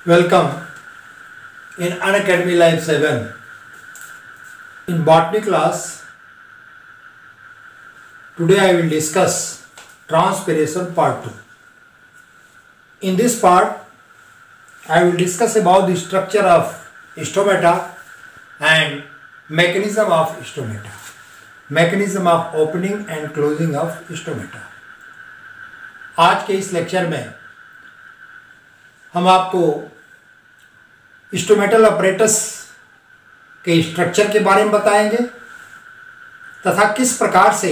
Welcome in Unacademy Live 7. In botany class, today I will discuss transpiration part 2. In this part, I will discuss about the structure of stomata and mechanism of stomata, mechanism of opening and closing of stomata. आज के इस lecture में हम आपको stomatal apparatus के structure के बारे में बताएंगे तथा किस प्रकार से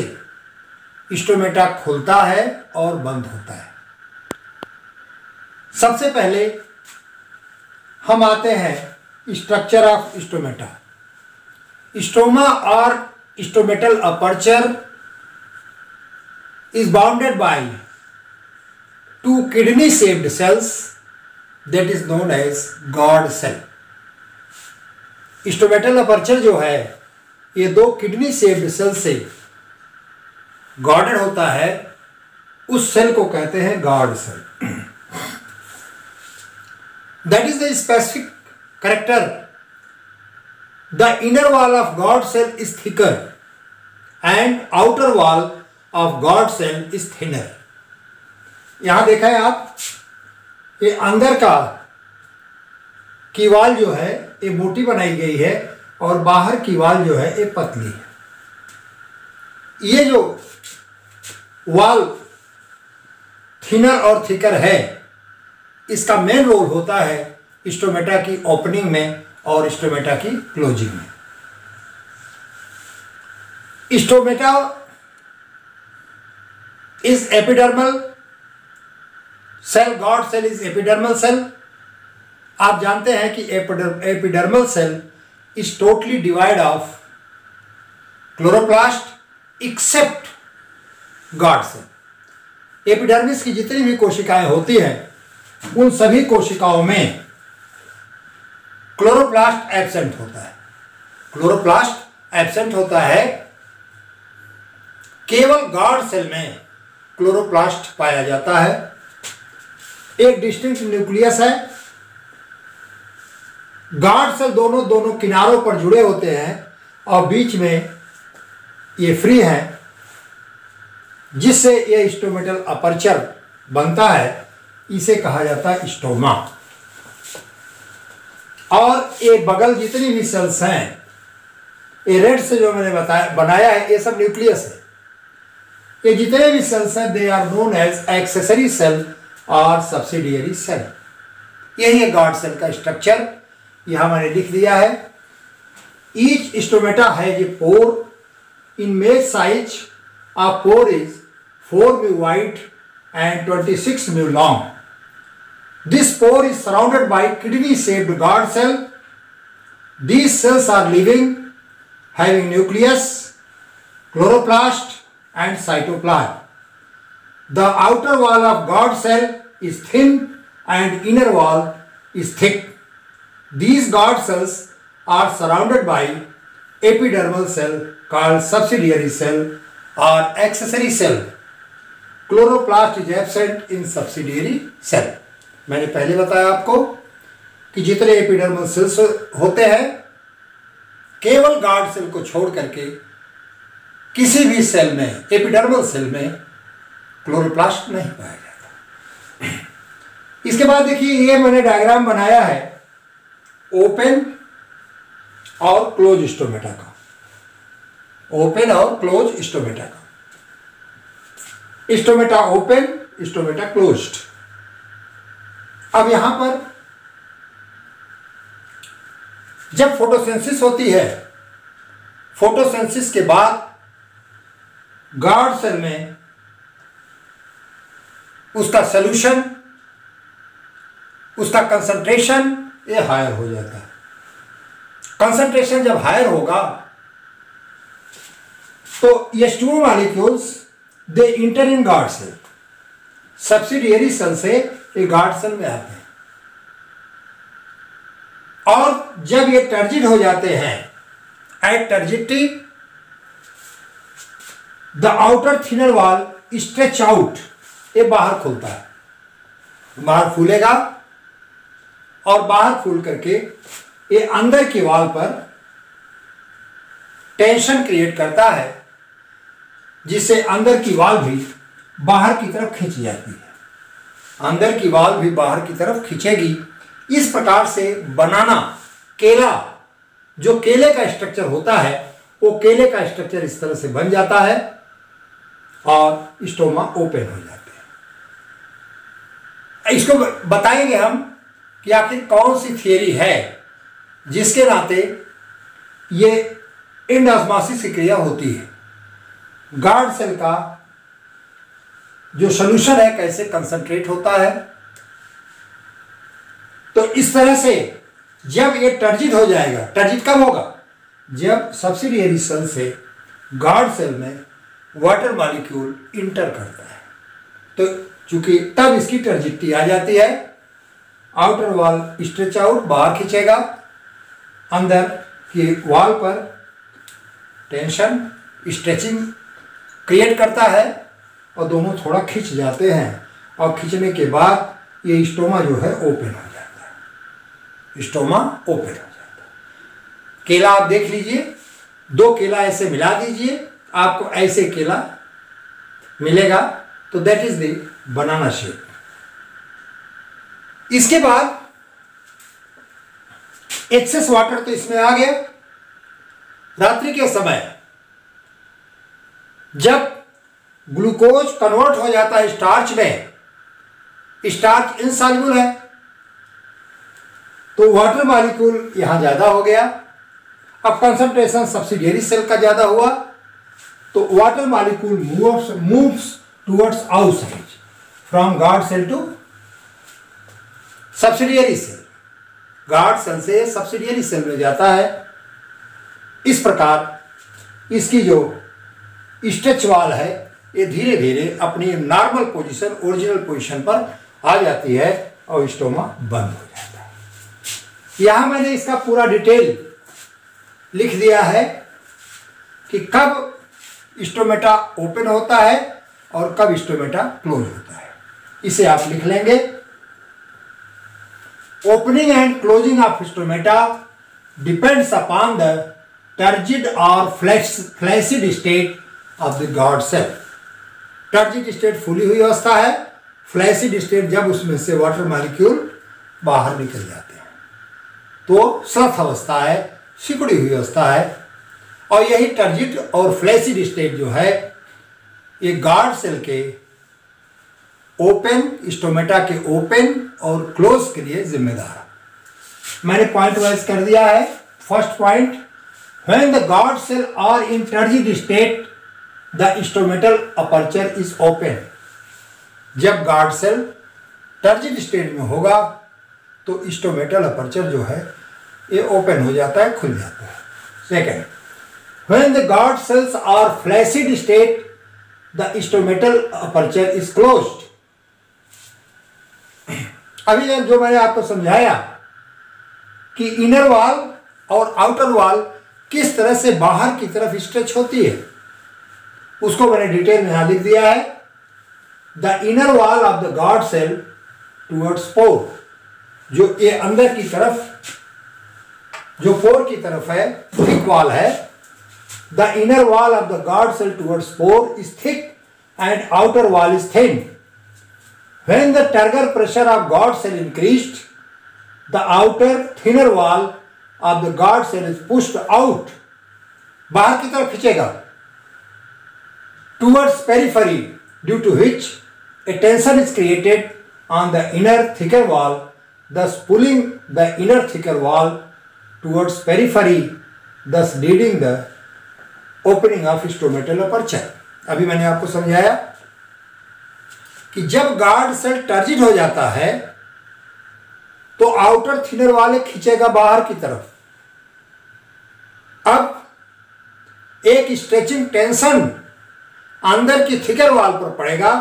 स्टोमेटा खुलता है और बंद होता है। सबसे पहले हम आते हैं स्ट्रक्चर ऑफ स्टोमेटा। स्टोमा और stomatal aperture is bounded by two kidney shaped cells that is known as God cell. Stomatal aperture जो है ये दो किडनी शेप्ड सेल से गॉर्डेड होता है, उस सेल को कहते हैं guard cell. That is the specific character. The inner wall of guard cell is thicker and outer wall of guard cell is thinner. यहां देखा है आप, ये अंदर का कीवाल जो है ये मोटी बनाई गई है और बाहर कीवाल जो है ये पतली है। ये जो वॉल थिनर और थिकर है, इसका मेन रोल होता है स्टोमेटा की ओपनिंग में और स्टोमेटा की क्लोजिंग में। Stomata is epidermal cell, guard cell is epidermal cell. आप जानते हैं कि epidermal cell is totally devoid of chloroplast except guard cell. Epidermis की जितनी भी कोशिकाएं होती हैं उन सभी कोशिकाओं में क्लोरोप्लास्ट एब्सेंट होता है। क्लोरोप्लास्ट एब्सेंट होता है, केवल गॉड सेल में क्लोरोप्लास्ट पाया जाता है। एक डिस्टिंक्ट न्यूक्लियस है। गॉड सेल दोनों किनारों पर जुड़े होते हैं और बीच में ये फ्री है, जिससे ये स्टोमेटल अपर्चर बनता है। इसे कहा जाता है स्टोमा। और ये बगल जितनी भी सेल्स हैं, ये रेड से जो मैंने बनाया है, ये सब न्यूक्लियस है। ये जितने भी सेल्स हैं they are known as accessory cell और सब्सिडियरी सेल। यही है गॉड सेल का स्ट्रक्चर। यहां मैंने लिख दिया है। Each stomata has a pore in मेल size. A pore is 4 mm wide and 26 mm long. This pore is surrounded by kidney shaped God cell. These cells are living, having nucleus, chloroplast and cytoplasm. The outer wall of God cell is thin and inner wall is thick. These God cells are surrounded by epidermal cell called subsidiary cell or accessory cell. Chloroplast is absent in subsidiary cell. मैंने पहले बताया आपको कि जितने epidermal cells होते हैं, केवल guard cell को छोड़ करके किसी भी सेल में, एपिडर्मल सेल में क्लोरोप्लास्ट नहीं पाया जाता। इसके बाद देखिए, ये मैंने डायग्राम बनाया है ओपन और क्लोज स्टोमेटा का। ओपन और क्लोज स्टोमेटा का। Stomata open, stomata closed. अब यहां पर जब फोटोसिंथेसिस होती है, फोटोसिंथेसिस के बाद गॉड सेल में उसका सॉल्यूशन, उसका कंसंट्रेशन ये हायर हो जाता है। कंसंट्रेशन जब हायर होगा तो H2O molecules they enter in guard cell. Subsidiary cell से ये गॉड सेल में आते हैं और जब ये टर्जिड हो जाते हैं, at turgidity the outer thinner wall stretch out, ये बाहर खुलता है, बाहर फूलेगा और बाहर फूल करके ये अंदर की वॉल पर टेंशन क्रिएट करता है, जिससे अंदर की वॉल भी बाहर की तरफ खींची जाती है। अंदर की वॉल भी बाहर की तरफ खींचेगी। इस प्रकार से बनाना, केला, जो केले का स्ट्रक्चर होता है वो केले का स्ट्रक्चर इस तरह से बन जाता है और स्टोमा ओपन हो जाते हैं। इसको बताएंगे हम कि आखिर कौन सी थियरी है जिसके नाते ये एंडोस्मोसिस की क्रिया होती है। गार्ड सेल का जो सॉल्यूशन है कैसे कंसंट्रेट होता है। तो इस तरह से जब ये टर्जिट हो जाएगा, टर्जिट कब होगा? जब सब्सिडियरी सेल से गार्ड सेल में वाटर मॉलिक्यूल इंटर करता है। तो चूंकि तब इसकी टर्जिटी आ जाती है, आउटर वॉल स्ट्रेच आउट, बाहर खींचेगा, अंदर की वॉल पर टेंशन स्ट्रेचिंग क्रिएट करता है और दोनों थोड़ा खींच जाते हैं और खींचने के बाद ये स्टोमा जो है ओपन हो जाता है। स्टोमा ओपन हो जाता है। केला आप देख लीजिए, 2 केला ऐसे मिला दीजिए, आपको ऐसे केला मिलेगा। तो that is the banana shape. इसके बाद एक्सेस वाटर तो इसमें आ गया। रात्रि के समय जब ग्लूकोज कन्वर्ट हो जाता है स्टार्च में, स्टार्च इनसॉल्युबल है, तो वाटर मॉलिक्यूल यहां ज्यादा हो गया। अब कंसंट्रेशन सब्सिडियरी सेल का ज्यादा हुआ, तो water molecule moves towards outside from guard cell to subsidiary cell. Guard cell से सब्सिडियरी सेल में जाता है। इस प्रकार इसकी जो स्ट्रेच वॉल है ये धीरे धीरे अपनी नॉर्मल पोजीशन, ओरिजिनल पोजीशन पर आ जाती है और स्टोमा बंद हो जाता है। यहां मैंने इसका पूरा डिटेल लिख दिया है कि कब स्टोमेटा ओपन होता है और कब स्टोमेटा क्लोज होता है। इसे आप लिख लेंगे। Opening and closing of stomata depends upon the turgid और flaccid state of the guard cell. Turgid state फूली हुई अवस्था है, फ्लैसिड स्टेट जब उसमें से वाटर मॉलिक्यूल बाहर निकल जाते हैं तो स्लथ अवस्था है, सिकुड़ी हुई अवस्था है। और यही टर्जिड और फ्लैसिड स्टेट जो है ये गार्ड सेल के ओपन, स्टोमेटा के ओपन और क्लोज के लिए जिम्मेदार है। मैंने पॉइंट वाइज कर दिया है। First point, when the guard cell are in turgid state the stomatal aperture is open. जब गार्ड सेल टर्जिड स्टेट में होगा तो स्टोमेटल अपर्चर जो है ये ओपन हो जाता है, खुल जाता है। Second, when the guard cells are flaccid state the stomatal aperture is closed. अभी जो मैंने आपको समझाया कि इनर वॉल और आउटर वॉल किस तरह से बाहर की तरफ स्ट्रेच होती है, उसको मैंने डिटेल में यहां लिख दिया है। The inner wall of the guard cell towards pore, जो ये अंदर की तरफ जो पोर की तरफ है, थिक वॉल है। The inner wall of the guard cell towards pore is thick and outer wall is thin. When the turgor pressure of guard cell increased, the outer thinner wall of the guard cell is pushed out, बाहर की तरफ खींचेगा, towards periphery, due to which a tension is created on the inner thicker wall, thus pulling the inner thicker wall towards periphery, thus leading the opening of stomatal aperture। अभी मैंने आपको समझाया कि जब गार्ड सेल टर्जिड हो जाता है तो आउटर थिनर वाले खींचेगा बाहर की तरफ। अब एक स्ट्रेचिंग टेंशन अंदर की थिकर वॉल पर पड़ेगा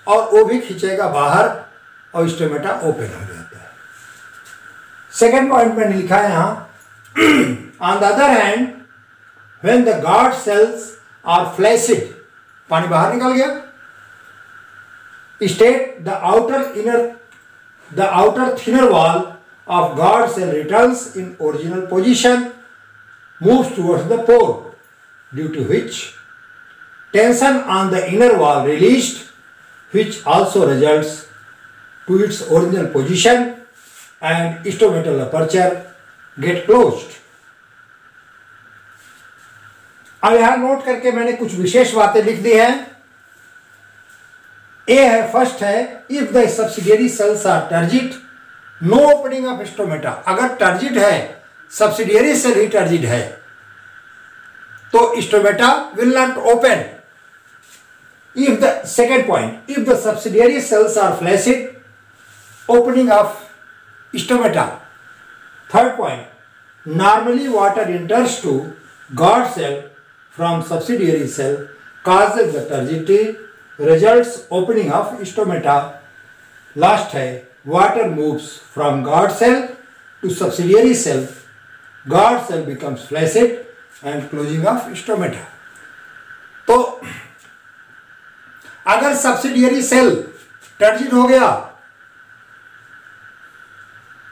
और वो भी खींचेगा बाहर और स्टोमेटा ओपन हो जाता है। सेकेंड पॉइंट मैंने लिखा है यहां, on the other hand when the guard cells are flaccid, पानी बाहर निकल गया, state the outer thinner wall of guard cell returns in original position, moves towards the pore, due to which tension on the inner wall released, which also results to its original position and stomatal aperture get closed. अब यहां note करके मैंने कुछ विशेष बातें लिख दी हैं। ए है, first है, if the subsidiary cells are turgid, no opening of stomata. अगर टर्जिड है, सब्सिडियरी सेल ही टर्जिड है, तो stomata will not open. If the second point, if the subsidiary cells are flaccid, opening of stomata. Third point, normally water enters to guard cell from subsidiary cell causes the turgidity, results opening of stomata. Last है, water moves from guard cell to subsidiary cell, guard cell becomes flaccid and closing of stomata. तो अगर subsidiary cell turgid हो गया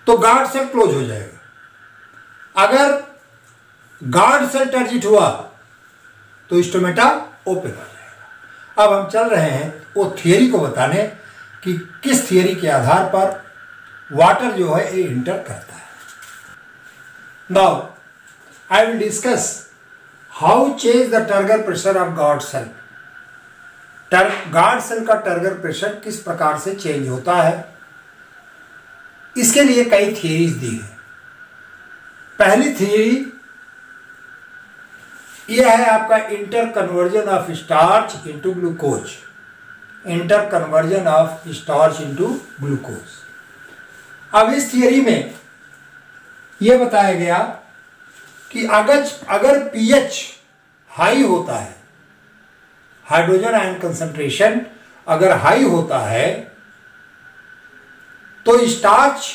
तो guard cell close हो जाएगा। अगर guard cell turgid हुआ तो स्टोमेटा ओपन हो जाएगा। अब हम चल रहे हैं वो थियरी को बताने कि किस थियरी के आधार पर वाटर जो है ये इंटर करता है। Now I will discuss how change the turgor pressure of guard cell. Guard cell का टर्गर प्रेशर किस प्रकार से चेंज होता है, इसके लिए कई थियरीज दी है। पहली थियरी यह है आपका inter conversion of starch into glucose. Inter conversion of starch into glucose. अब इस थियरी में यह बताया गया कि अगर पीएच हाई होता है, हाइड्रोजन आयन कंसंट्रेशन अगर हाई होता है, तो स्टार्च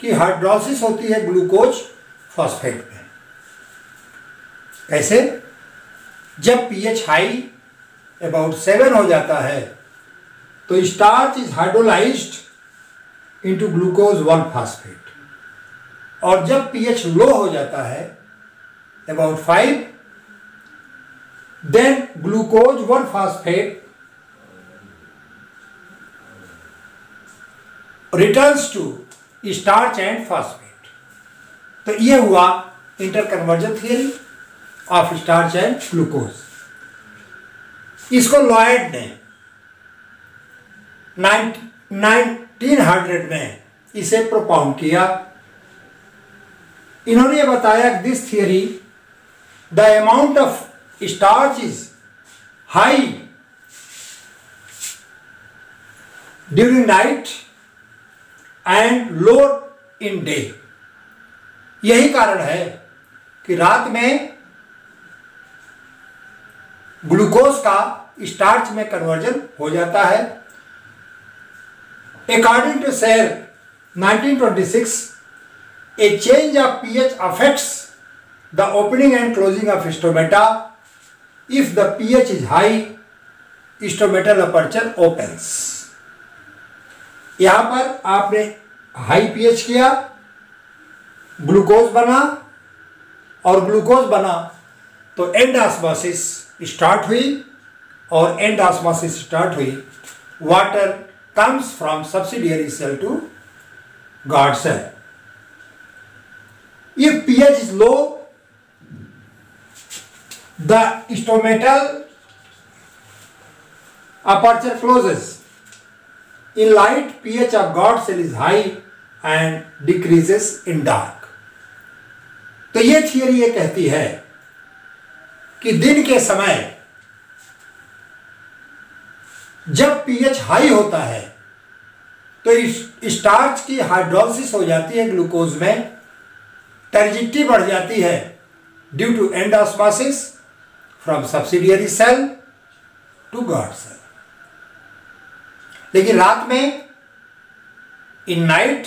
की हाइड्रोलिसिस होती है ग्लूकोज फॉस्फेट में। कैसे? जब पीएच हाई अबाउट 7 हो जाता है तो starch is hydrolyzed into glucose 1 phosphate, और जब पीएच लो हो जाता है about 5, then glucose 1 phosphate returns to starch and phosphate. तो यह हुआ inter conversion theory of starch and glucose. इसको लॉयड ने 1900 में इसे प्रोपाउंड किया। इन्होंने बताया this theory the amount of starch is high during night and low in day. यही कारण है कि रात में ग्लूकोज का स्टार्च में कन्वर्जन हो जाता है। According to Sayre 1926, a change of pH affects the opening and closing of stomata. If the pH is high, stomatal aperture opens. यहां पर आपने हाई पीएच किया, ग्लूकोज बना, और ग्लूकोज बना तो एंड ऑस्मोसिस स्टार्ट हुई, और एंड ऑस्मोसिस स्टार्ट हुई, water comes from subsidiary cell to guard cell. If pH is low, the stomatal aperture closes. In light, pH of guard cell is high and decreases in dark. तो ये theory ये कहती है कि दिन के समय जब पीएच हाई होता है तो स्टार्च की हाइड्रोलिसिस हो जाती है ग्लूकोज में, टर्जिडिटी बढ़ जाती है due to endosmosis from subsidiary cell to guard cell. लेकिन रात में in night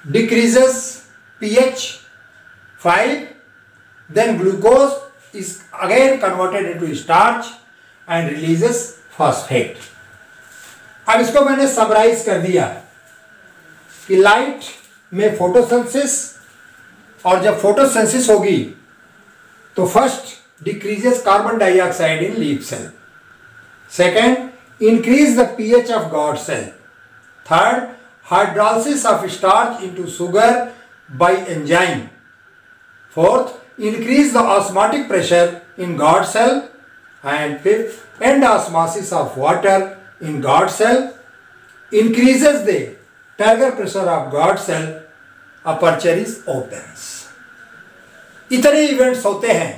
decreases pH 5, then glucose is again converted into starch and releases phosphate. अब इसको मैंने समराइज कर दिया कि लाइट में फोटोसिंथेसिस, और जब फोटोसिंथेसिस होगी तो first decreases carbon dioxide in leaf cell, second increase the pH of guard cell, third hydrolysis of starch into sugar by enzyme, fourth increase the osmotic pressure in God cell, and fifth endosmosis of water in God cell increases the turgor pressure of God cell, aperture is opens. इतने events होते हैं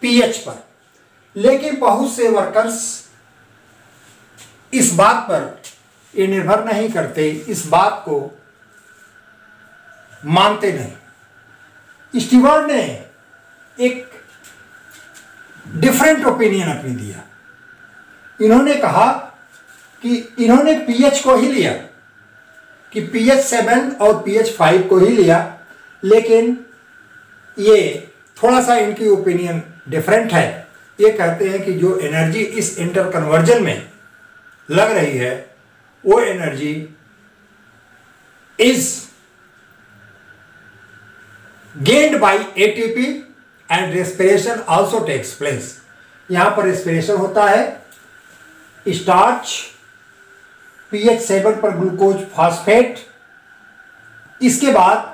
pH पर, लेकिन बहुत से workers इस बात पर ये निर्भर नहीं करते, इस बात को मानते नहीं। स्टीवर्ट ने एक डिफरेंट ओपिनियन अपनी दिया। इन्होंने कहा कि इन्होंने पीएच को ही लिया, कि पीएच 7 और पीएच 5 को ही लिया, लेकिन ये थोड़ा सा इनकी ओपिनियन डिफरेंट है। ये कहते हैं कि जो एनर्जी इस इंटर कन्वर्जन में लग रही है वो energy is gained by ATP and respiration also takes place. यहां पर रेस्पिरेशन होता है, स्टार्च पीएच 7 पर ग्लूकोज फास्फेट, इसके बाद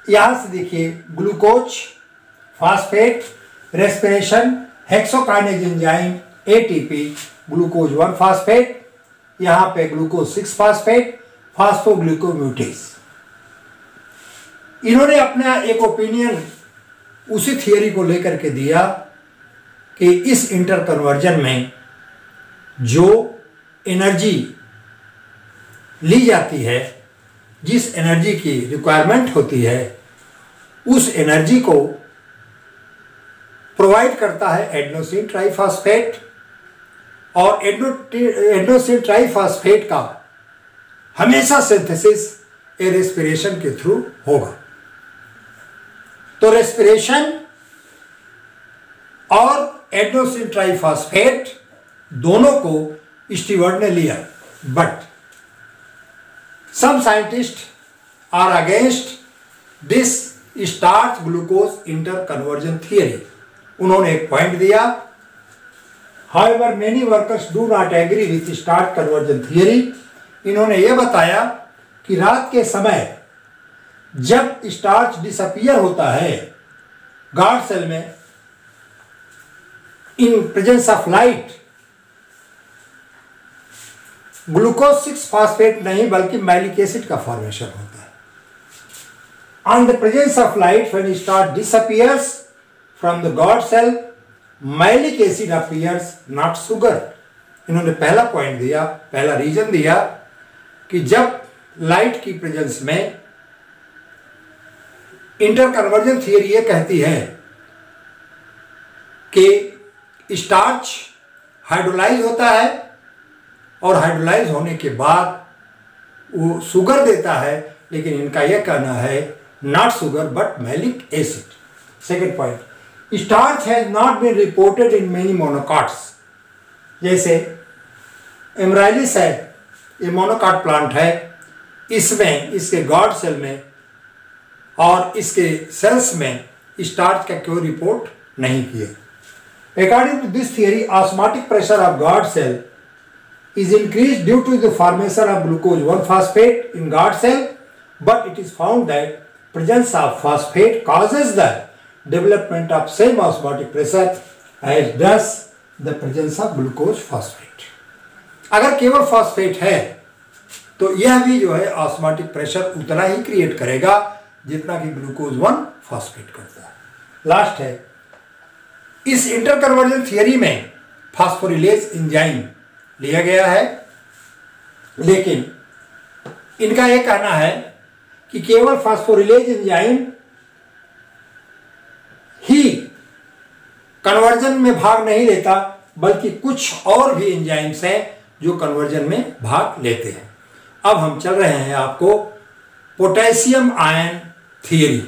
यहां से देखिए glucose phosphate, respiration, hexokinase enzyme, ATP, glucose 1 phosphate, यहां पे ग्लूकोज 6 फास्फेट, फास्फोग्लूकोम्यूटेज। इन्होंने अपना एक ओपिनियन उसी थियरी को लेकर के दिया कि इस इंटर कन्वर्जन में जो एनर्जी ली जाती है, जिस एनर्जी की रिक्वायरमेंट होती है, उस एनर्जी को प्रोवाइड करता है एडेनोसिन ट्राइफॉस्फेट, और एडेनोसिन ट्राइफॉस्फेट का हमेशा सिंथेसिस रेस्पिरेशन के थ्रू होगा। तो रेस्पिरेशन और एडेनोसिन ट्राइफॉस्फेट दोनों को स्टीवर्ट ने लिया, but some scientists are against this starch glucose inter conversion theory. उन्होंने एक पॉइंट दिया, however many workers do not agree with starch conversion theory. इन्होंने यह बताया कि रात के समय जब स्टार्च डिसअपियर होता है गार्ड सेल में, in presence of light, glucose 6 phosphate नहीं बल्कि मैलिक एसिड का फॉर्मेशन होता है। On the presence of light when starch disappears from the guard cell, malic acid appears not sugar. इन्होंने पहला पॉइंट दिया, पहला रीजन दिया कि जब लाइट की प्रेजेंस में, इंटर कन्वर्जन थियरी ये कहती है कि स्टार्च हाइड्रोलाइज होता है और हाइड्रोलाइज होने के बाद वो शुगर देता है, लेकिन इनका यह कहना है not sugar but malic acid. Second point, starch has not been reported in many monocots. जैसे एमराइलिस है, ये मोनोकॉट प्लांट है, इसमें इसके गॉड सेल में और इसके सेल्स में स्टार्च का कोई रिपोर्ट नहीं किया। According to this theory, osmotic pressure of guard cell is increased due to the formation of glucose 1 phosphate in guard cell, but it is found that presence of phosphate causes the development of same osmotic pressure as does the presence of glucose phosphate. अगर केवल phosphate है तो यह भी जो है osmotic pressure उतना ही create करेगा जितना कि ग्लूकोज 1 फॉस्फेट करता है। लास्ट है, इस इंटर कन्वर्जन थियरी में फास्फोरिलेज एंजाइम लिया गया है, लेकिन इनका यह कहना है कि केवल फास्फोरिलेज एंजाइम ही कन्वर्जन में भाग नहीं लेता, बल्कि कुछ और भी एंजाइम्स हैं जो कन्वर्जन में भाग लेते हैं। अब हम चल रहे हैं आपको पोटेशियम आयन थियरी।